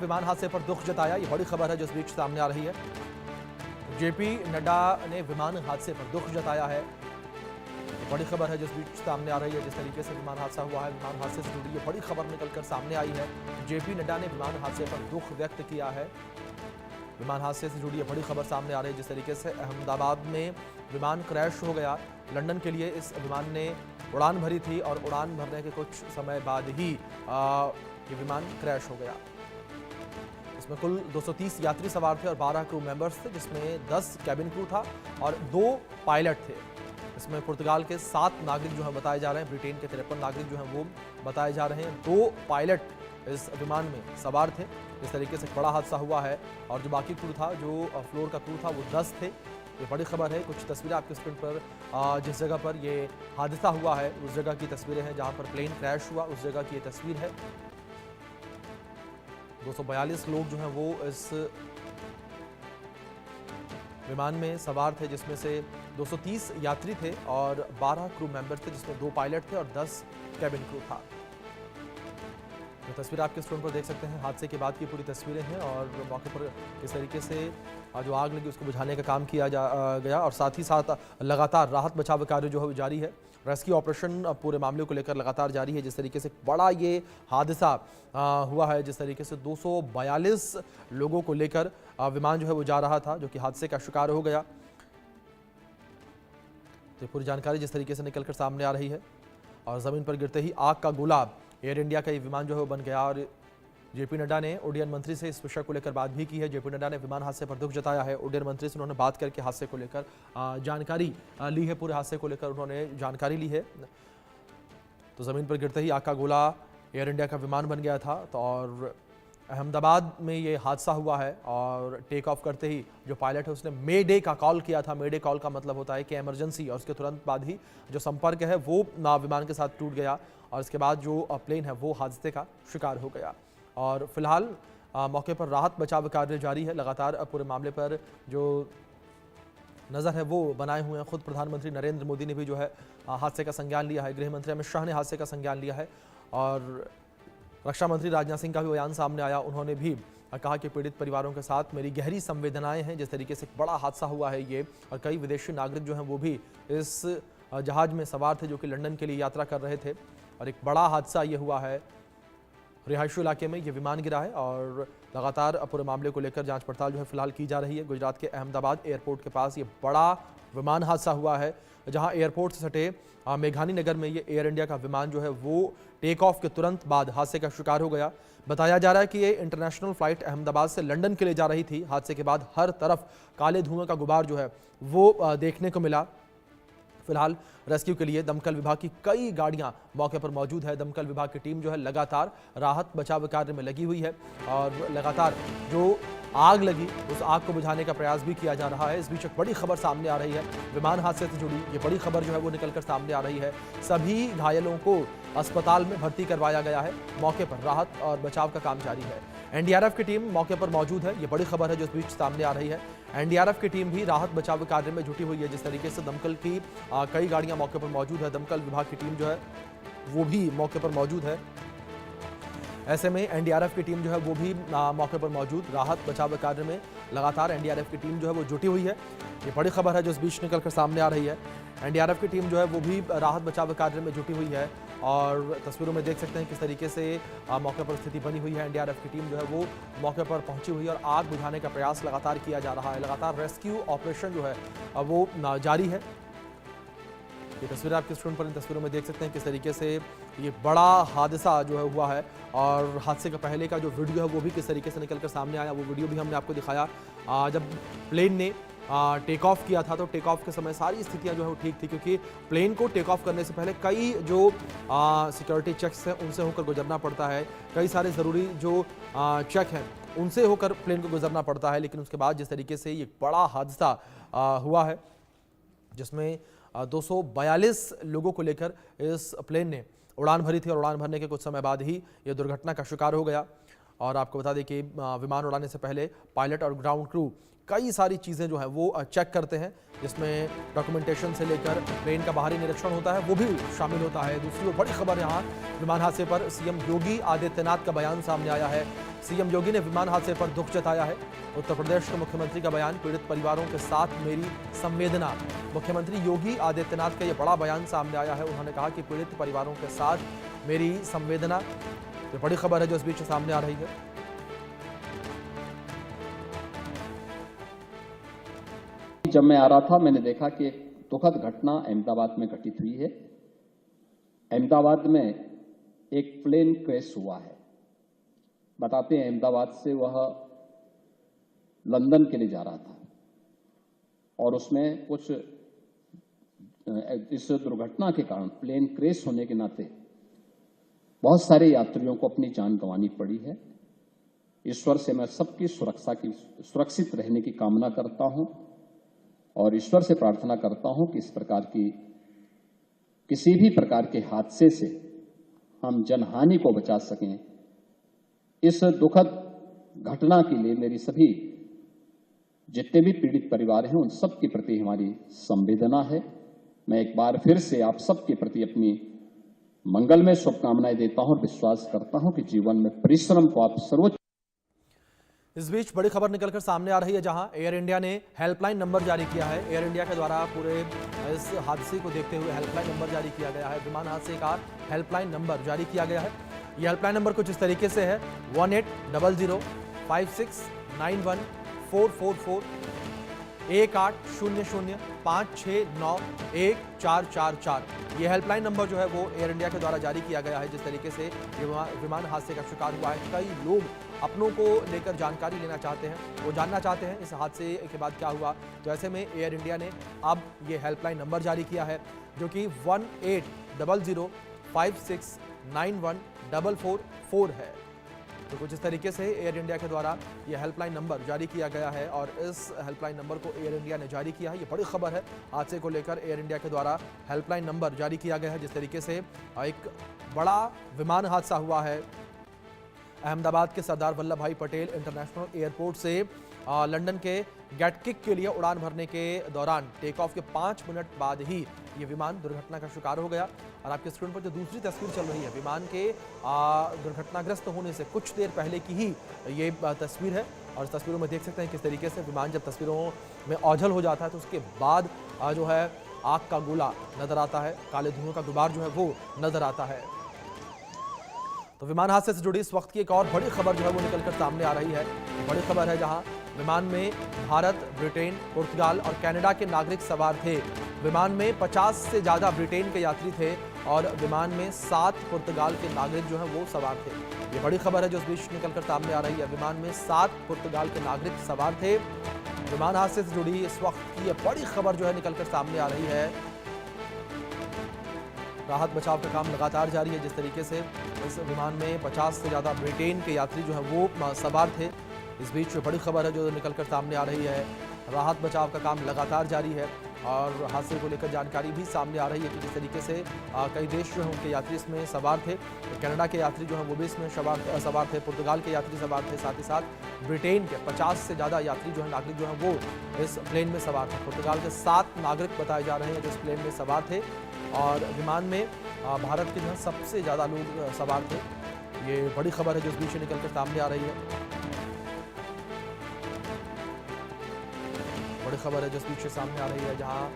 विमान हादसे पर दुख जताया, ये बड़ी खबर है जो इस बीच सामने आ रही है। जेपी नड्डा ने विमान हादसे पर दुख जताया है, बड़ी खबर है जो इस बीच सामने आ रही है। जिस तरीके से विमान हादसा हुआ है, विमान हादसे से जुड़ी ये बड़ी खबर निकलकर सामने आई है। जेपी नड्डा ने विमान हादसे पर दुख व्यक्त किया है। विमान हादसे से जुड़ी ये बड़ी खबर सामने आ रही है। जिस तरीके से अहमदाबाद में विमान क्रैश हो गया, लंदन के लिए इस विमान ने उड़ान भरी थी और उड़ान भरने के कुछ समय बाद ही ये विमान क्रैश हो गया। इसमें कुल 230 यात्री सवार थे और 12 क्रू मेंबर्स थे, जिसमें 10 कैबिन क्रू था और 2 पायलट थे। इसमें पुर्तगाल के 7 नागरिक जो हैं बताए जा रहे हैं, ब्रिटेन के 53 नागरिक जो हैं वो बताए जा रहे हैं। 2 पायलट इस विमान में सवार थे। इस तरीके से बड़ा हादसा हुआ है और जो बाकी क्रू था, जो फ्लोर का क्रू था, वो 10 थे। ये बड़ी खबर है। कुछ तस्वीरें आपके स्क्रीन पर, जिस जगह पर ये हादसा हुआ है उस जगह की तस्वीरें हैं जहाँ पर प्लेन क्रैश हुआ, उस जगह की ये तस्वीर है। 242 लोग जो हैं वो इस विमान में सवार थे, जिसमें से 230 यात्री थे और 12 क्रू मेंबर्स थे, जिसमें 2 पायलट थे और 10 कैबिन क्रू था। ये तस्वीर आपके स्क्रीन पर देख सकते हैं, हादसे के बाद की पूरी तस्वीरें हैं और मौके पर किस तरीके से जो आग लगी उसको बुझाने का काम किया गया और साथ ही साथ लगातार राहत बचाव कार्य जो है वो जारी है। रेस्क्यू ऑपरेशन पूरे मामले को लेकर लगातार जारी है। जिस तरीके से बड़ा ये हादसा हुआ है, जिस तरीके से 242 लोगों को लेकर विमान जो है वो जा रहा था, जो कि हादसे का शिकार हो गया। तो पूरी जानकारी जिस तरीके से निकलकर सामने आ रही है और ज़मीन पर गिरते ही आग का गोला एयर इंडिया का ये विमान जो है वो बन गया। और जेपी नड्डा ने उड्डयन मंत्री से इस विषय को लेकर बात भी की है। जेपी नड्डा ने विमान हादसे पर दुख जताया है। उड्डयन मंत्री से उन्होंने बात करके हादसे को लेकर जानकारी ली है। पूरे हादसे को लेकर उन्होंने जानकारी ली है। तो ज़मीन पर गिरते ही आग का गोला एयर इंडिया का विमान बन गया था। तो और अहमदाबाद में ये हादसा हुआ है और टेक ऑफ करते ही जो पायलट है उसने मे डे का कॉल किया था। मे डे कॉल का मतलब होता है कि इमरजेंसी, और उसके तुरंत बाद ही जो संपर्क है वो विमान के साथ टूट गया और इसके बाद जो प्लेन है वो हादसे का शिकार हो गया। और फिलहाल मौके पर राहत बचाव कार्य जारी है। लगातार पूरे मामले पर जो नज़र है वो बनाए हुए हैं। खुद प्रधानमंत्री नरेंद्र मोदी ने भी जो है हादसे का संज्ञान लिया है। गृह मंत्री अमित शाह ने हादसे का संज्ञान लिया है और रक्षा मंत्री राजनाथ सिंह का भी बयान सामने आया। उन्होंने भी कहा कि पीड़ित परिवारों के साथ मेरी गहरी संवेदनाएं हैं। जिस तरीके से बड़ा हादसा हुआ है ये, और कई विदेशी नागरिक जो हैं वो भी इस जहाज़ में सवार थे जो कि लंदन के लिए यात्रा कर रहे थे। और एक बड़ा हादसा ये हुआ है, रिहायशी इलाके में ये विमान गिरा है और लगातार पूरे मामले को लेकर जांच पड़ताल जो है फिलहाल की जा रही है। गुजरात के अहमदाबाद एयरपोर्ट के पास ये बड़ा विमान हादसा हुआ है, जहां एयरपोर्ट से सटे मेघानी नगर में ये एयर इंडिया का विमान जो है वो टेक ऑफ के तुरंत बाद हादसे का शिकार हो गया। बताया जा रहा है कि ये इंटरनेशनल फ्लाइट अहमदाबाद से लंदन के लिए जा रही थी। हादसे के बाद हर तरफ काले धुएं का गुबार जो है वो देखने को मिला। फिलहाल रेस्क्यू के लिए दमकल विभाग की कई गाड़ियां मौके पर मौजूद है। दमकल विभाग की टीम जो है लगातार राहत बचाव कार्य में लगी हुई है और लगातार जो आग लगी उस आग को बुझाने का प्रयास भी किया जा रहा है। इस बीच एक बड़ी खबर सामने आ रही है, विमान हादसे से जुड़ी ये बड़ी खबर जो है वो निकलकर सामने आ रही है। सभी घायलों को अस्पताल में भर्ती करवाया गया है। मौके पर राहत और बचाव का काम जारी है। एनडीआरएफ की टीम मौके पर मौजूद है। ये बड़ी खबर है जो इस बीच सामने आ रही है। एनडीआरएफ की टीम भी राहत बचाव कार्य में जुटी हुई है। जिस तरीके से दमकल की कई गाड़ियां मौके पर मौजूद है, दमकल विभाग की टीम जो है वो भी मौके पर मौजूद है। ऐसे में एनडीआरएफ की टीम जो है वो भी मौके पर मौजूद, राहत बचाव कार्य में लगातार एनडीआरएफ की टीम जो है वो जुटी हुई है। ये बड़ी खबर है जो इस बीच निकलकर सामने आ रही है। एनडीआरएफ की टीम जो है वो भी राहत बचाव कार्य में जुटी हुई है और तस्वीरों में देख सकते हैं किस तरीके से मौके पर स्थिति बनी हुई है। एनडीआरएफ की टीम जो है वो मौके पर पहुंची हुई है और आग बुझाने का प्रयास लगातार किया जा रहा है। लगातार रेस्क्यू ऑपरेशन जो है वो जारी है। ये तस्वीर आपके स्क्रीन पर, इन तस्वीरों में देख सकते हैं किस तरीके से ये बड़ा हादसा जो है हुआ है और हादसे का पहले का जो वीडियो है वो भी किस तरीके से निकलकर सामने आया। वो वीडियो भी हमने आपको दिखाया। जब प्लेन ने टेक ऑफ किया था तो टेक ऑफ के समय सारी स्थितियां जो है वो ठीक थी, क्योंकि प्लेन को टेक ऑफ करने से पहले कई जो सिक्योरिटी चेक्स हैं उनसे होकर गुजरना पड़ता है। कई सारे ज़रूरी जो चेक हैं उनसे होकर प्लेन को गुजरना पड़ता है। लेकिन उसके बाद जिस तरीके से ये बड़ा हादसा हुआ है, जिसमें 242 लोगों को लेकर इस प्लेन ने उड़ान भरी थी और उड़ान भरने के कुछ समय बाद ही यह दुर्घटना का शिकार हो गया। और आपको बता दें कि विमान उड़ाने से पहले पायलट और ग्राउंड क्रू कई सारी चीज़ें जो है वो चेक करते हैं, जिसमें डॉक्यूमेंटेशन से लेकर प्लेन का बाहरी निरीक्षण होता है, वो भी शामिल होता है। दूसरी ओर बड़ी खबर यहाँ विमान हादसे पर सीएम योगी आदित्यनाथ का बयान सामने आया है। सीएम योगी ने विमान हादसे पर दुख जताया है। उत्तर प्रदेश के मुख्यमंत्री का बयान, पीड़ित परिवारों के साथ मेरी संवेदना। मुख्यमंत्री योगी आदित्यनाथ का यह बड़ा बयान सामने आया है। उन्होंने कहा कि पीड़ित परिवारों के साथ मेरी संवेदना। ये बड़ी खबर है जो इस बीच सामने आ रही है। जब मैं आ रहा था मैंने देखा कि एक दुखद घटना अहमदाबाद में घटित हुई है। अहमदाबाद में एक प्लेन क्रैश हुआ है। बताते हैं अहमदाबाद से वह लंदन के लिए जा रहा था और उसमें कुछ इस दुर्घटना के कारण प्लेन क्रैश होने के नाते बहुत सारे यात्रियों को अपनी जान गंवानी पड़ी है। ईश्वर से मैं सबकी सुरक्षित रहने की कामना करता हूं और ईश्वर से प्रार्थना करता हूं कि इस प्रकार की किसी भी प्रकार के हादसे से हम जनहानि को बचा सकें। इस दुखद घटना के लिए मेरी सभी जितने भी पीड़ित परिवार हैं उन सब के प्रति हमारी संवेदना है। मैं एक बार फिर से आप सबके प्रति अपनी मंगलमय शुभकामनाएं देता हूं और विश्वास करता हूं कि जीवन में परिश्रम को आप सर्वोच्च। इस बीच बड़ी खबर निकलकर सामने आ रही है, जहां एयर इंडिया ने हेल्पलाइन नंबर जारी किया है। एयर इंडिया के द्वारा पूरे इस हादसे को देखते हुए हेल्पलाइन नंबर जारी किया गया है। विमान हादसे का हेल्पलाइन नंबर जारी किया गया है। यह हेल्पलाइन नंबर कुछ इस तरीके से है 180056914441 1800569144। ये हेल्पलाइन नंबर जो है वो एयर इंडिया के द्वारा जारी किया गया है। जिस तरीके से विमान हादसे का शिकार हुआ है, कई लोग अपनों को लेकर जानकारी लेना चाहते हैं, वो जानना चाहते हैं इस हादसे के बाद क्या हुआ। तो ऐसे में एयर इंडिया ने अब ये हेल्पलाइन नंबर जारी किया है, जो कि 180056914444 है। तो कुछ इस तरीके से एयर इंडिया के द्वारा ये हेल्पलाइन नंबर जारी किया गया है और इस हेल्पलाइन नंबर को एयर इंडिया ने जारी किया है। ये बड़ी खबर है, हादसे को लेकर एयर इंडिया के द्वारा हेल्पलाइन नंबर जारी किया गया है। जिस तरीके से एक बड़ा विमान हादसा हुआ है अहमदाबाद के सरदार वल्लभ भाई पटेल इंटरनेशनल एयरपोर्ट से लंदन के गैटकिक के लिए उड़ान भरने के दौरान टेक ऑफ के 5 मिनट बाद ही ये विमान दुर्घटना का शिकार हो गया। और आपके स्क्रीन पर जो दूसरी तस्वीर चल रही है, विमान के दुर्घटनाग्रस्त होने से कुछ देर पहले की ही ये तस्वीर है। और इस तस्वीरों में देख सकते हैं किस तरीके से विमान जब तस्वीरों में ओझल हो जाता है तो उसके बाद जो है आग का गोला नजर आता है, काले धुएं का गुबार जो है वो नजर आता है। तो विमान हादसे से जुड़ी इस वक्त की एक और बड़ी खबर जो है वो निकलकर सामने आ रही है। बड़ी खबर है जहां विमान में भारत, ब्रिटेन, पुर्तगाल और कनाडा के नागरिक सवार थे। विमान में 50 से ज़्यादा ब्रिटेन के यात्री थे और विमान में 7 पुर्तगाल के नागरिक जो हैं वो सवार थे। ये बड़ी खबर है जो इस बीच निकलकर सामने आ रही है। विमान में 7 पुर्तगाल के नागरिक सवार थे। विमान हादसे से जुड़ी इस वक्त की ये बड़ी खबर जो है निकलकर सामने आ रही है। राहत बचाव का काम लगातार जारी है। जिस तरीके से इस विमान में 50 से ज़्यादा ब्रिटेन के यात्री जो हैं वो सवार थे। इस बीच बड़ी खबर है जो निकलकर सामने आ रही है। राहत बचाव का काम लगातार जारी है और हादसे को लेकर जानकारी भी सामने आ रही है कि जिस तरीके से कई देश जो हैं उनके यात्री इसमें सवार थे। कनाडा के यात्री जो हैं वो भी इसमें सवार थे, पुर्तगाल के यात्री सवार थे, साथ ही साथ ब्रिटेन के 50 से ज़्यादा यात्री जो हैं नागरिक जो हैं वो इस प्लेन में सवार थे। पुर्तगाल के 7 नागरिक बताए जा रहे हैं जो इस प्लेन में सवार थे और विमान में भारत के जो है सबसे ज़्यादा लोग सवार थे। ये बड़ी खबर है जो इस बीच निकलकर सामने आ रही है। बड़ी खबर है जो इस बीच सामने आ रही है, जहां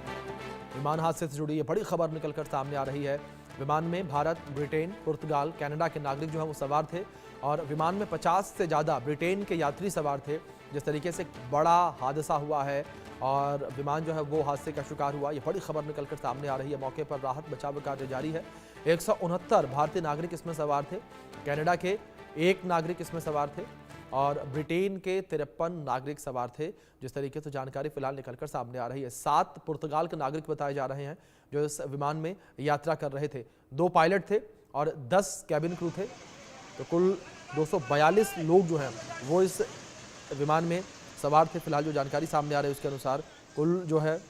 विमान हादसे से जुड़ी ये बड़ी खबर निकलकर सामने आ रही है। विमान में भारत, ब्रिटेन, पुर्तगाल, कनाडा के नागरिक जो हैं वो सवार थे और विमान में 50 से ज़्यादा ब्रिटेन के यात्री सवार थे। जिस तरीके से बड़ा हादसा हुआ है और विमान जो है वो हादसे का शिकार हुआ, ये बड़ी खबर निकलकर सामने आ रही है। मौके पर राहत बचाव कार्य जारी है। 169 भारतीय नागरिक इसमें सवार थे, कनाडा के 1 नागरिक इसमें सवार थे और ब्रिटेन के 53 नागरिक सवार थे। जिस तरीके से जानकारी फिलहाल निकलकर सामने आ रही है। 7 पुर्तगाल के नागरिक बताए जा रहे हैं जो इस विमान में यात्रा कर रहे थे। 2 पायलट थे और 10 कैबिन क्रू थे। तो कुल 242 लोग जो हैं वो इस विमान में सवार थे। फिलहाल जो जानकारी सामने आ रही है उसके अनुसार कुल जो है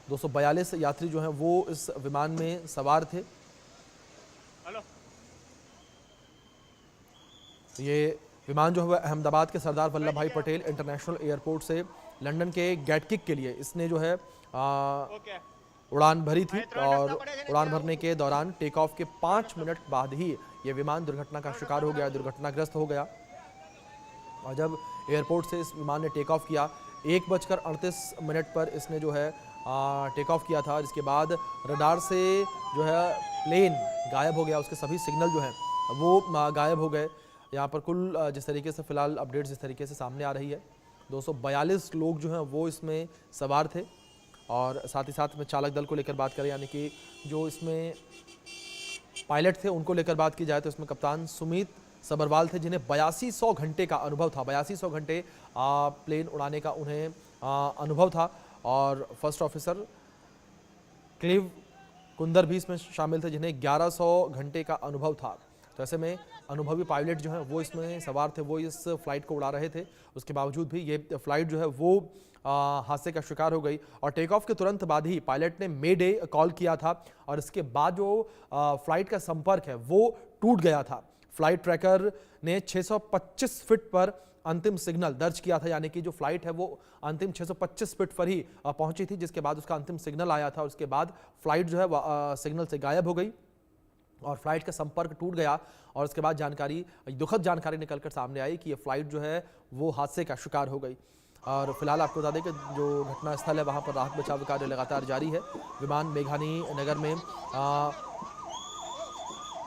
242 यात्री जो हैं वो इस विमान में सवार थे। ये विमान जो है अहमदाबाद के सरदार वल्लभ भाई पटेल इंटरनेशनल एयरपोर्ट से लंदन के गेटकिक के लिए इसने जो है उड़ान भरी थी और उड़ान भरने के दौरान टेक ऑफ के 5 मिनट बाद ही ये विमान दुर्घटना का शिकार हो गया, दुर्घटनाग्रस्त हो गया। और जब एयरपोर्ट से इस विमान ने टेक ऑफ किया 1:38 पर इसने जो है टेक ऑफ किया था। इसके बाद रडार से जो है प्लेन गायब हो गया, उसके सभी सिग्नल जो हैं वो गायब हो गए। यहाँ पर कुल जिस तरीके से फिलहाल अपडेट्स जिस तरीके से सामने आ रही है 242 लोग जो हैं वो इसमें सवार थे। और साथ ही साथ में चालक दल को लेकर बात करें, यानी कि जो इसमें पायलट थे उनको लेकर बात की जाए तो इसमें कप्तान सुमित सबरवाल थे, जिन्हें 8200 घंटे का अनुभव था। 8200 घंटे प्लेन उड़ाने का उन्हें अनुभव था। और फर्स्ट ऑफिसर क्लीव कुंदर भी इसमें शामिल थे, जिन्हें 1100 घंटे का अनुभव था। तो ऐसे में अनुभवी पायलट जो हैं वो इसमें सवार थे, वो इस फ्लाइट को उड़ा रहे थे। उसके बावजूद भी ये फ्लाइट जो है वो हादसे का शिकार हो गई। और टेक ऑफ के तुरंत बाद ही पायलट ने मे डे कॉल किया था और इसके बाद जो फ्लाइट का संपर्क है वो टूट गया था। फ्लाइट ट्रैकर ने 625 फीट पर अंतिम सिग्नल दर्ज किया था, यानी कि जो फ्लाइट है वो अंतिम 625 फीट पर ही पहुंची थी, जिसके बाद उसका अंतिम सिग्नल आया था और उसके बाद फ्लाइट जो है सिग्नल से गायब हो गई और फ्लाइट का संपर्क टूट गया। और उसके बाद दुखद जानकारी निकलकर सामने आई कि ये फ्लाइट जो है वो हादसे का शिकार हो गई। और फिलहाल आपको बता दें कि जो घटनास्थल है वहाँ पर राहत बचाव कार्य लगातार जारी है। विमान मेघानी नगर में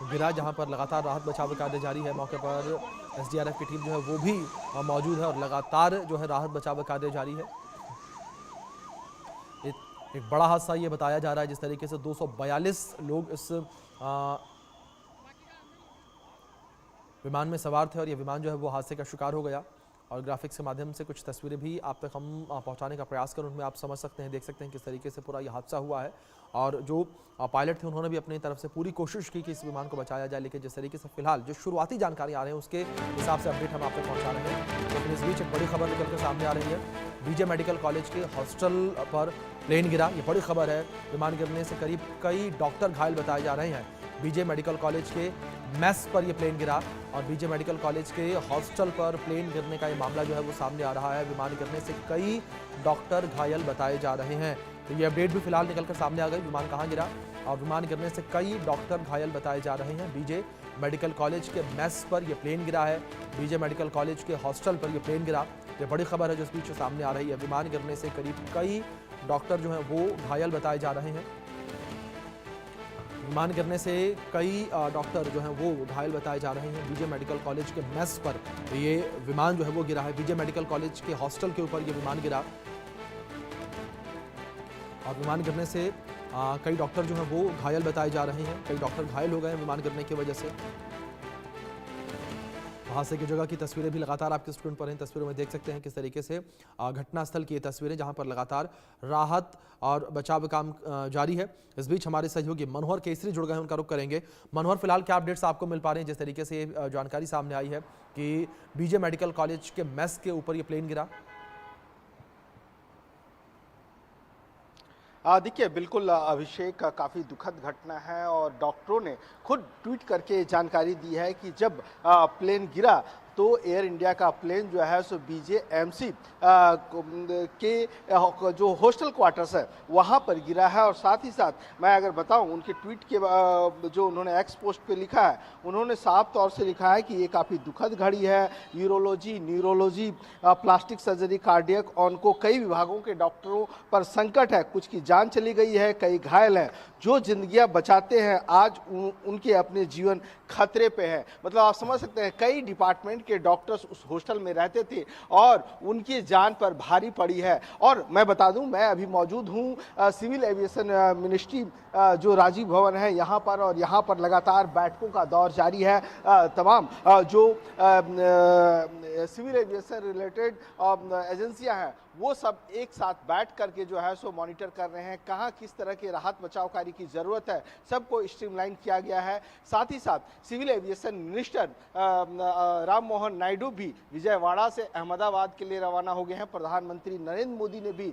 गिरा, जहाँ पर लगातार राहत बचाव कार्य जारी है। मौके पर एसडीआरएफ की टीम जो है वो भी मौजूद है और लगातार जो है राहत बचाव कार्य जारी है। एक बड़ा हादसा ये बताया जा रहा है, जिस तरीके से 242 लोग इस विमान में सवार थे और ये विमान जो है वो हादसे का शिकार हो गया। और ग्राफिक्स के माध्यम से कुछ तस्वीरें भी आप तक हम पहुंचाने का प्रयास करें, उनमें आप समझ सकते हैं, देख सकते हैं किस तरीके से पूरा ये हादसा हुआ है। और जो पायलट थे उन्होंने भी अपनी तरफ से पूरी कोशिश की कि इस विमान को बचाया जाए, लेकिन जिस तरीके से फिलहाल जो शुरुआती जानकारी आ रही है उसके हिसाब से अपडेट हम आप तक पहुँचा रहे हैं। लेकिन इस बीच एक बड़ी खबर निकल कर सामने आ रही है। बीजे मेडिकल कॉलेज के हॉस्टल पर प्लेन गिरा, ये बड़ी खबर है। विमान गिरने से करीब कई डॉक्टर घायल बताए जा रहे हैं। बीजे मेडिकल कॉलेज के मेस पर ये प्लेन गिरा और बीजे मेडिकल कॉलेज के हॉस्टल पर प्लेन गिरने का ये मामला जो है वो सामने आ रहा है। विमान गिरने से कई डॉक्टर घायल बताए जा रहे हैं। तो ये अपडेट भी फिलहाल निकलकर सामने आ गई, विमान कहाँ गिरा और विमान गिरने से कई डॉक्टर घायल बताए जा रहे हैं। बीजे मेडिकल कॉलेज के मेस पर यह प्लेन गिरा है, बीजे मेडिकल कॉलेज के हॉस्टल पर यह प्लेन गिरा। ये बड़ी खबर है जो इस बीच सामने आ रही है। विमान गिरने से करीब कई डॉक्टर जो हैं वो घायल बताए जा रहे हैं। विमान गिरने से कई डॉक्टर जो हैं वो घायल बताए जा रहे हैं। बीजे मेडिकल कॉलेज के मेस पर ये विमान जो है वो गिरा है। बीजे मेडिकल कॉलेज के हॉस्टल के ऊपर ये विमान गिरा और विमान गिरने से कई डॉक्टर जो हैं वो घायल बताए जा रहे हैं। कई डॉक्टर घायल हो गए हैं विमान गिरने की वजह से। हादसे की जगह की तस्वीरें भी लगातार आपके स्क्रीन पर हैं। तस्वीरों में देख सकते हैं किस तरीके से घटनास्थल की ये तस्वीरें, जहां पर लगातार राहत और बचाव काम जारी है। इस बीच हमारे सहयोगी मनोहर केसरी जुड़ गए हैं, उनका रुख करेंगे। मनोहर, फिलहाल क्या अपडेट्स आपको मिल पा रहे हैं जिस तरीके से जानकारी सामने आई है कि बीजे मेडिकल कॉलेज के मेस के ऊपर ये प्लेन गिरा? देखिए, बिल्कुल अभिषेक, काफ़ी दुखद घटना है और डॉक्टरों ने खुद ट्वीट करके जानकारी दी है कि जब प्लेन गिरा तो एयर इंडिया का प्लेन जो है सो बीजेएमसी के जो हॉस्टल क्वार्टर्स है वहाँ पर गिरा है। और साथ ही साथ मैं अगर बताऊं, उनके ट्वीट के जो उन्होंने एक्स पोस्ट पे लिखा है, उन्होंने साफ तौर से लिखा है कि ये काफ़ी दुखद घड़ी है। Urology, neurology, plastic surgery, cardiac, onco, कई विभागों के डॉक्टरों पर संकट है। कुछ की जान चली गई है, कई घायल हैं। जो जिंदगियां बचाते हैं आज उनके अपने जीवन खतरे पे है। मतलब आप समझ सकते हैं, कई डिपार्टमेंट के डॉक्टर्स उस हॉस्टल में रहते थे और उनकी जान पर भारी पड़ी है। और मैं बता दूं, मैं अभी मौजूद हूं सिविल एविएशन मिनिस्ट्री जो राजीव भवन है यहाँ पर, और यहाँ पर लगातार बैठकों का दौर जारी है। तमाम जो सिविल एविएशन रिलेटेड एजेंसियां हैं वो सब एक साथ बैठ करके जो है सो मॉनिटर कर रहे हैं, कहाँ किस तरह के राहत बचाव कार्य की जरूरत है, सबको स्ट्रीमलाइन किया गया है। साथ ही साथ civil aviation minister Ram Mohan Naidu भी विजयवाड़ा से अहमदाबाद के लिए रवाना हो गए हैं। प्रधानमंत्री नरेंद्र मोदी ने भी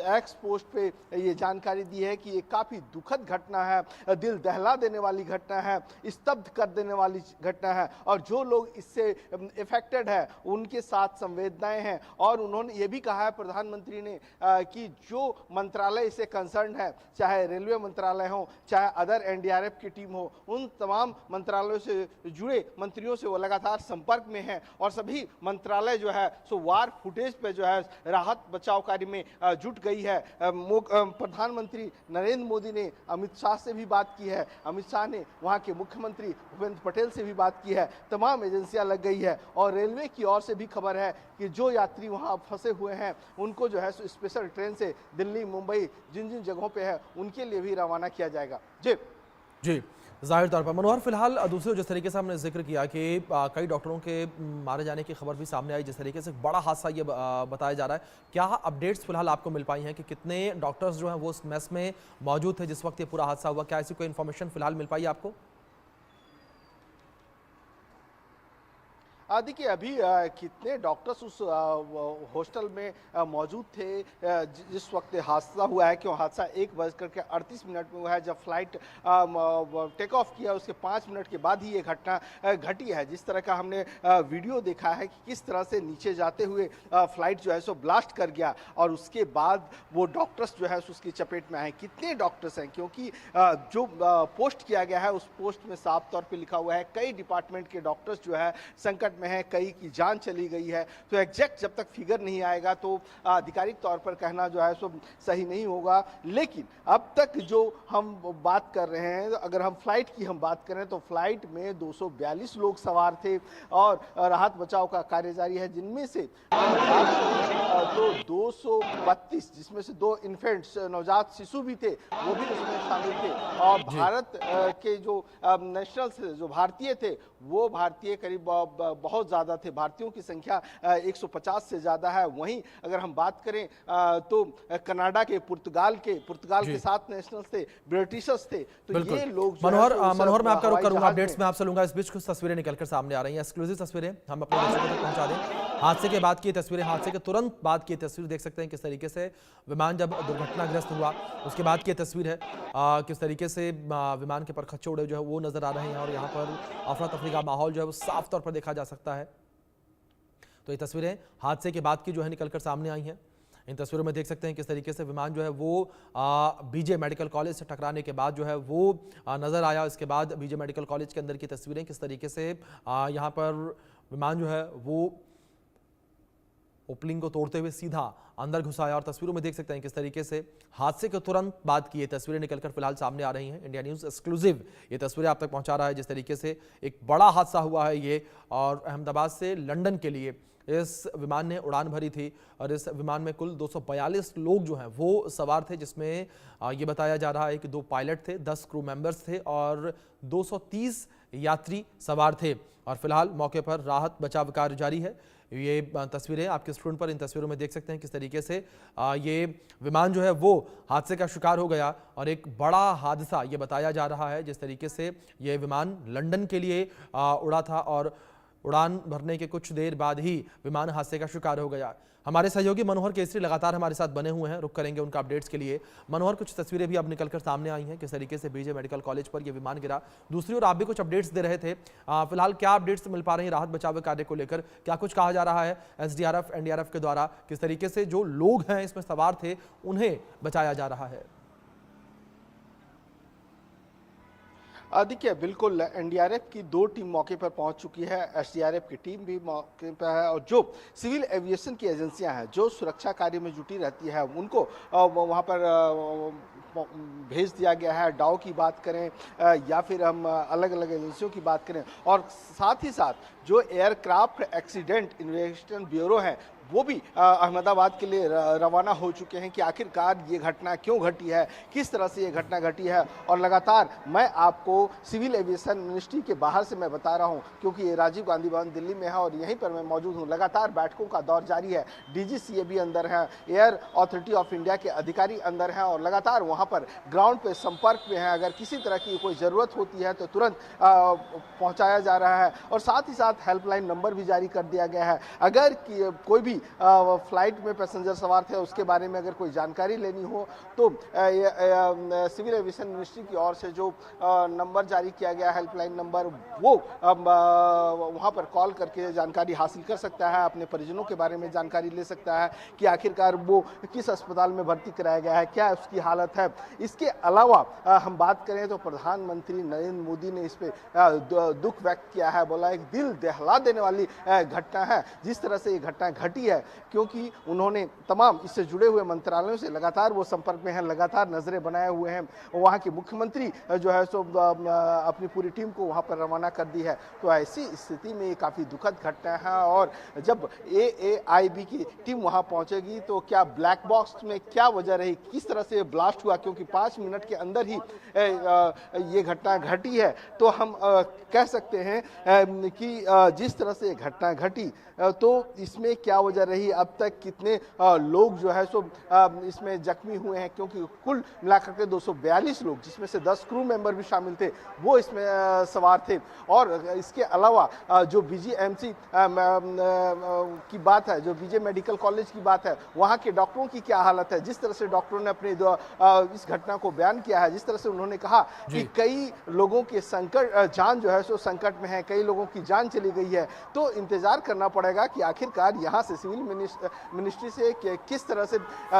एक्स पोस्ट पे ये जानकारी दी है कि ये काफी दुखद घटना है, दिल दहला देने वाली घटना है, स्तब्ध कर देने वाली घटना है और जो लोग इससे इफेक्टेड है उनके साथ संवेदनाएं हैं। और उन्होंने ये भी कहा है प्रधानमंत्री ने कि जो मंत्रालय इससे कंसर्न है, चाहे रेलवे मंत्रालय हो, चाहे अदर एनडीआरएफ की टीम हो, उन तमाम मंत्रालयों से जुड़े मंत्रियों से वो लगातार संपर्क में हैं और सभी मंत्रालय जो है सो वार फुटेज पे जो है राहत बचाव कार्य में जुट गई है। प्रधानमंत्री नरेंद्र मोदी ने अमित शाह से भी बात की है, अमित शाह ने वहां के मुख्यमंत्री भूपेंद्र पटेल से भी बात की है, तमाम एजेंसियां लग गई है। और रेलवे की ओर से भी खबर है कि जो यात्री वहां फंसे हुए हैं उनको जो है स्पेशल ट्रेन से दिल्ली, मुंबई, जिन जिन जगहों पे है उनके लिए भी रवाना किया जाएगा। जी जाहिर तौर पर मनोहर, फिलहाल दूसरी जिस तरीके से हमने जिक्र किया कि कई डॉक्टरों के मारे जाने की खबर भी सामने आई, जिस तरीके से बड़ा हादसा ये बताया जा रहा है, क्या अपडेट्स फिलहाल आपको मिल पाई हैं कि कितने डॉक्टर्स जो हैं वो उस मेस में मौजूद थे जिस वक्त ये पूरा हादसा हुआ? क्या ऐसी कोई इन्फॉर्मेशन फिलहाल मिल पाई आपको? देखिए अभी कितने डॉक्टर्स उस हॉस्टल में मौजूद थे जिस वक्त हादसा हुआ है, क्यों हादसा 1:38 में हुआ है। जब फ्लाइट टेक ऑफ किया उसके 5 मिनट के बाद ही ये घटना घटी है। जिस तरह का हमने वीडियो देखा है कि किस तरह से नीचे जाते हुए फ्लाइट जो है सो ब्लास्ट कर गया और उसके बाद वो डॉक्टर्स जो है उसकी चपेट में आए। कितने डॉक्टर्स हैं, क्योंकि जो पोस्ट किया गया है उस पोस्ट में साफ तौर पर लिखा हुआ है कई डिपार्टमेंट के डॉक्टर्स जो है संकट में है, कई की जान चली गई है। तो एग्जैक्ट जब तक फिगर नहीं आएगा तो आधिकारिक तौर पर कहना जो है सो सही नहीं होगा। लेकिन अब तक जो हम बात कर रहे हैं, अगर हम फ्लाइट की हम बात करें तो फ्लाइट में 242 लोग सवार थे और राहत बचाव का कार्य जारी है, जिनमें से तो 232 जिसमें से 2 इन्फेंट्स नवजात शिशु भी थे, वो भी उसमें शामिल थे। और भारत के जो नेशनल्स जो भारतीय थे वो भारतीय करीब बहुत ज़्यादा थे, भारतीयों की संख्या 150 से ज़्यादा है। वहीं अगर हम बात करें तो कनाडा के, पुर्तगाल के 7 नेशनल्स थे, ब्रिटिशर्स थे। तो ये लोग मनोहर मैं आपका रुख करूंगा, अपडेट्स में आपसे लूंगा। इस बीच कुछ तस्वीरें निकलकर सामने आ रही हैं, एक्सक्लूसिव तस्वीरें हम अपने दर्शकों तक पहुंचा दें। हादसे के बाद की तस्वीरें, हादसे के तुरंत बाद की तस्वीर देख सकते हैं किस तरीके से विमान जब दुर्घटनाग्रस्त हुआ उसके बाद की तस्वीर है। किस तरीके से विमान के परखच्चे उड़े जो है वो नजर आ रहे हैं और यहाँ पर अफरा तफरी का माहौल जो है वो साफ तौर पर देखा जा सकता है। तो ये तस्वीरें हादसे के बाद की जो है निकलकर सामने आई हैं। इन तस्वीरों में देख सकते हैं किस तरीके से विमान जो है वो बीजे मेडिकल कॉलेज से टकराने के बाद जो है वो नजर आया। इसके बाद बीजे मेडिकल कॉलेज के अंदर की तस्वीरें किस तरीके से यहाँ पर विमान जो है वो ओपनिंग को तोड़ते हुए सीधा अंदर घुसाया और तस्वीरों में देख सकते हैं किस तरीके से हादसे के तुरंत बाद की ये तस्वीरें निकलकर फिलहाल सामने आ रही हैं। इंडिया न्यूज़ एक्सक्लूसिव ये तस्वीरें आप तक पहुंचा रहा है जिस तरीके से एक बड़ा हादसा हुआ है ये, और अहमदाबाद से लंदन के लिए इस विमान ने उड़ान भरी थी और इस विमान में कुल 242 लोग जो हैं वो सवार थे, जिसमें ये बताया जा रहा है कि 2 पायलट थे, 10 क्रू मेंबर्स थे और 230 यात्री सवार थे। और फिलहाल मौके पर राहत बचाव कार्य जारी है। ये तस्वीरें आपके स्क्रीन पर इन तस्वीरों में देख सकते हैं किस तरीके से ये विमान जो है वो हादसे का शिकार हो गया और एक बड़ा हादसा ये बताया जा रहा है जिस तरीके से ये विमान लंदन के लिए उड़ा था और उड़ान भरने के कुछ देर बाद ही विमान हादसे का शिकार हो गया। हमारे सहयोगी मनोहर केसरी लगातार हमारे साथ बने हुए हैं, रुक करेंगे उनका अपडेट्स के लिए। मनोहर, कुछ तस्वीरें भी अब निकलकर सामने आई हैं किस तरीके से बीजे मेडिकल कॉलेज पर यह विमान गिरा। दूसरी ओर आप भी कुछ अपडेट्स दे रहे थे, फिलहाल क्या अपडेट्स मिल पा रही हैं राहत बचाव कार्य को लेकर? क्या कुछ कहा जा रहा है एसडीआरएफ एनडीआरएफ के द्वारा? किस तरीके से जो लोग हैं इसमें सवार थे उन्हें बचाया जा रहा है? देखिए बिल्कुल एनडीआरएफ की 2 टीम मौके पर पहुंच चुकी है, एसडीआरएफ की टीम भी मौके पर है और जो सिविल एविएशन की एजेंसियां हैं जो सुरक्षा कार्य में जुटी रहती है उनको वहां पर भेज दिया गया है। डाउ की बात करें या फिर हम अलग अलग एजेंसियों की बात करें और साथ ही साथ जो एयरक्राफ्ट एक्सीडेंट इन्वेस्टिगेशन ब्यूरो है वो भी अहमदाबाद के लिए रवाना हो चुके हैं कि आखिरकार ये घटना क्यों घटी है, किस तरह से ये घटना घटी है। और लगातार मैं आपको सिविल एविएशन मिनिस्ट्री के बाहर से मैं बता रहा हूं क्योंकि ये राजीव गांधी भवन दिल्ली में है और यहीं पर मैं मौजूद हूं। लगातार बैठकों का दौर जारी है, डीजीसीए भी अंदर है, एयर अथॉरिटी ऑफ इंडिया के अधिकारी अंदर हैं और लगातार वहाँ पर ग्राउंड पे संपर्क में है। अगर किसी तरह की कोई ज़रूरत होती है तो तुरंत पहुँचाया जा रहा है और साथ ही साथ साथ हेल्पलाइन नंबर भी जारी कर दिया गया है। अगर कोई भी फ्लाइट में पैसेंजर सवार थे उसके बारे में अगर कोई जानकारी लेनी हो तो सिविल एविएशन मिनिस्ट्री की ओर से जो नंबर जारी किया गया हेल्पलाइन नंबर, वो वहां पर कॉल करके जानकारी हासिल कर सकता है, अपने परिजनों के बारे में जानकारी ले सकता है कि आखिरकार वो किस अस्पताल में भर्ती कराया गया है, क्या उसकी हालत है। इसके अलावा हम बात करें तो प्रधानमंत्री नरेंद्र मोदी ने इस पे दुख व्यक्त किया है, बोला एक दिल दहला देने वाली घटना है जिस तरह से ये घटना घटी है, क्योंकि उन्होंने तमाम इससे जुड़े हुए मंत्रालयों से लगातार वो संपर्क में हैं, लगातार नजरें बनाए हुए हैं। वहाँ के मुख्यमंत्री जो है सो अपनी पूरी टीम को वहाँ पर रवाना कर दी है। तो ऐसी स्थिति में ये काफ़ी दुखद घटना है और जब AAIB की टीम वहाँ पहुँचेगी तो क्या ब्लैक बॉक्स में क्या वजह रही, किस तरह से ब्लास्ट हुआ, क्योंकि 5 मिनट के अंदर ही ये घटना घटी है, तो हम कह सकते हैं कि जिस तरह से घटना घटी तो इसमें क्या वजह रही, अब तक कितने लोग जो है सो इसमें जख्मी हुए हैं, क्योंकि कुल मिलाकर के 242 लोग जिसमें से 10 क्रू मेंबर भी शामिल थे वो इसमें सवार थे। और इसके अलावा जो BGMC की बात है, जो BJ मेडिकल कॉलेज की बात है, वहाँ के डॉक्टरों की क्या हालत है, जिस तरह से डॉक्टरों ने अपने इस घटना को बयान किया है, जिस तरह से उन्होंने कहा कि कई लोगों के जान जो है सो संकट में है, कई लोगों की जान चली गई है, तो इंतजार करना पड़ेगा कि आखिरकार यहाँ से सिविल मिनिस्ट्री से किस तरह से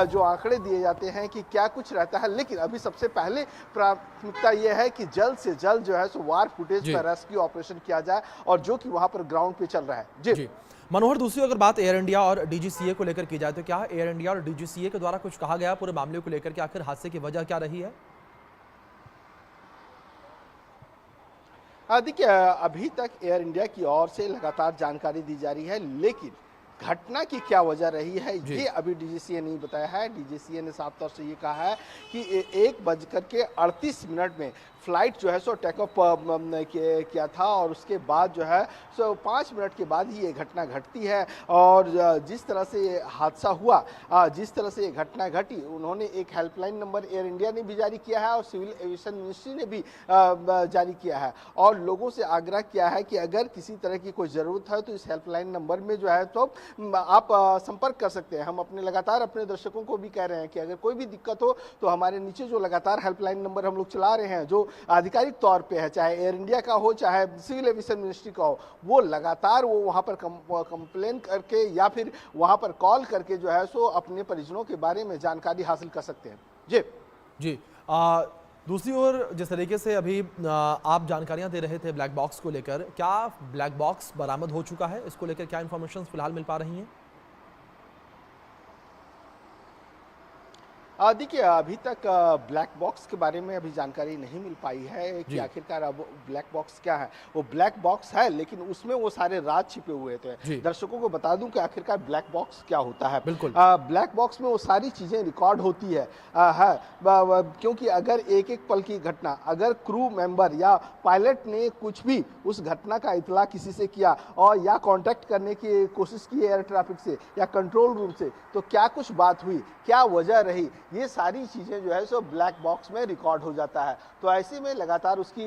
जो आंकड़े दिए जाते हैं कि क्या कुछ रहता है। लेकिन अभी सबसे पहले प्राथमिकता यह है कि जल्द से जल्द जो है सो वार फुटेज पर रेस्क्यू ऑपरेशन किया जाए और जो कि वहां पर ग्राउंड पे चल रहा है। जी मनोहर, दूसरी अगर बात एयर इंडिया और DGCA को लेकर की जाए तो क्या एयर इंडिया और DGCA के द्वारा कुछ कहा गया पूरे मामले को लेकर के, आखिर हादसे की वजह क्या रही है? देखिए, अभी तक एयर इंडिया की ओर से लगातार जानकारी दी जा रही है, लेकिन घटना की क्या वजह रही है ये अभी DGCA नहीं बताया है। DGCA ने साफ तौर से ये कहा है कि 1:38 में फ्लाइट जो है सो टेक ऑफ किया था और उसके बाद जो है सो 5 मिनट के बाद ही ये घटना घटती है। और जिस तरह से ये हादसा हुआ, जिस तरह से ये घटना घटी, उन्होंने एक हेल्पलाइन नंबर एयर इंडिया ने भी जारी किया है और सिविल एविएशन मिनिस्ट्री ने भी जारी किया है और लोगों से आग्रह किया है कि अगर किसी तरह की कोई ज़रूरत है तो इस हेल्पलाइन नंबर में जो है तो आप संपर्क कर सकते हैं। हम लगातार अपने दर्शकों को भी कह रहे हैं कि अगर कोई भी दिक्कत हो तो हमारे नीचे जो लगातार हेल्पलाइन नंबर हम लोग चला रहे हैं, जो आधिकारिक तौर पे है, चाहे एयर इंडिया का हो चाहे सिविल एविएशन मिनिस्ट्री का हो, वो लगातार वो वहाँ पर कंप्लेन करके या फिर वहाँ पर कॉल करके जो है सो अपने परिजनों के बारे में जानकारी हासिल कर सकते हैं। जी दूसरी ओर जिस तरीके से अभी आप जानकारियां दे रहे थे ब्लैक बॉक्स को लेकर, क्या ब्लैक बॉक्स बरामद हो चुका है? इसको लेकर क्या इंफॉर्मेशन फिलहाल मिल पा रही हैं? देखिए, अभी तक ब्लैक बॉक्स के बारे में अभी जानकारी नहीं मिल पाई है कि आखिरकार अब ब्लैक बॉक्स क्या है। वो ब्लैक बॉक्स है लेकिन उसमें वो सारे राज छिपे हुए थे। दर्शकों को बता दूं कि आखिरकार ब्लैक बॉक्स क्या होता है। बिल्कुल। ब्लैक बॉक्स में वो सारी चीजें रिकॉर्ड होती है, क्योंकि अगर एक एक पल की घटना, अगर क्रू मेंबर या पायलट ने कुछ भी उस घटना का इतला किसी से किया और या कॉन्टैक्ट करने की कोशिश की एयर ट्रैफिक से या कंट्रोल रूम से, तो क्या कुछ बात हुई, क्या वजह रही, ये सारी चीज़ें जो है सो ब्लैक बॉक्स में रिकॉर्ड हो जाता है। तो ऐसे में लगातार उसकी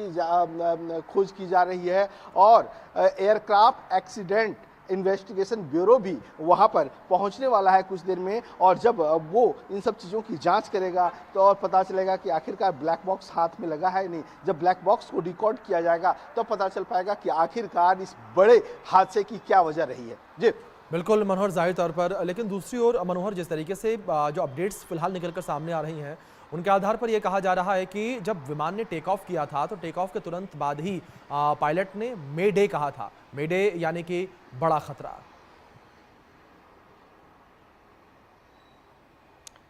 खोज की जा रही है और एयरक्राफ्ट एक्सीडेंट इन्वेस्टिगेशन ब्यूरो भी वहां पर पहुंचने वाला है कुछ देर में, और जब वो इन सब चीज़ों की जांच करेगा तो और पता चलेगा कि आखिरकार ब्लैक बॉक्स हाथ में लगा है नहीं। जब ब्लैक बॉक्स को डिकोड किया जाएगा तो पता चल पाएगा कि आखिरकार इस बड़े हादसे की क्या वजह रही है। जी बिल्कुल मनोहर, जाहिर तौर पर। लेकिन दूसरी ओर मनोहर, जिस तरीके से जो अपडेट्स फिलहाल निकलकर सामने आ रही हैं उनके आधार पर यह कहा जा रहा है कि जब विमान ने टेक ऑफ किया था तो टेक ऑफ के तुरंत बाद ही पायलट ने मे डे कहा था। मे डे यानी कि बड़ा खतरा।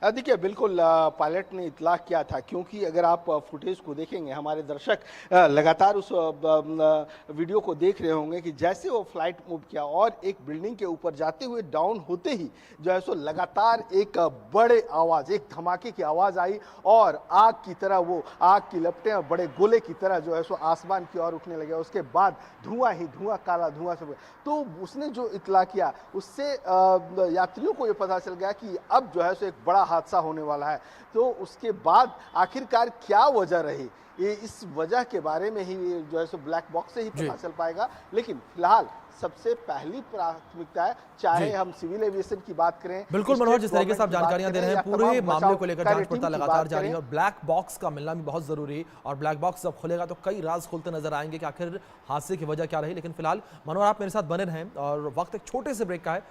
देखिए, बिल्कुल पायलट ने इतला किया था, क्योंकि अगर आप फुटेज को देखेंगे, हमारे दर्शक लगातार उस वीडियो को देख रहे होंगे कि जैसे वो फ्लाइट मूव किया और एक बिल्डिंग के ऊपर जाते हुए डाउन होते ही जो है सो लगातार एक बड़े आवाज़, एक धमाके की आवाज़ आई और आग की तरह, वो आग की लपटें बड़े गोले की तरह जो है सो आसमान की ओर उठने लगे। उसके बाद धुआं ही धुआं, काला धुआं सब। तो उसने जो इतला किया उससे यात्रियों को ये पता चल गया कि अब जो है सो एक बड़ा हादसा होने वाला है। तो उसके बाद आखिरकार क्या वजह रही, ये इस वजह के बारे में ही जो है सो ब्लैक बॉक्स से ही पता चल पाएगा। लेकिन फिलहाल सबसे पहली प्राथमिकता है, चाहे हम सिविल एविएशन की बात करें, बिल्कुल मनोहर, जिस तरीके से आप जानकारियां दे रहे हैं, पूरे मामले को लेकर जांच कार्य टीम पड़ताल की लगातार बात जारी है करें। और ब्लैक बॉक्स का मिलना भी बहुत जरूरी है। और ब्लैक बॉक्स जब खुलेगा तो कई राज खुलते नजर आएंगे कि आखिर हादसे की वजह क्या रही। लेकिन फिलहाल मनोहर, आप मेरे साथ बने रहें और वक्त एक छोटे से ब्रेक का है।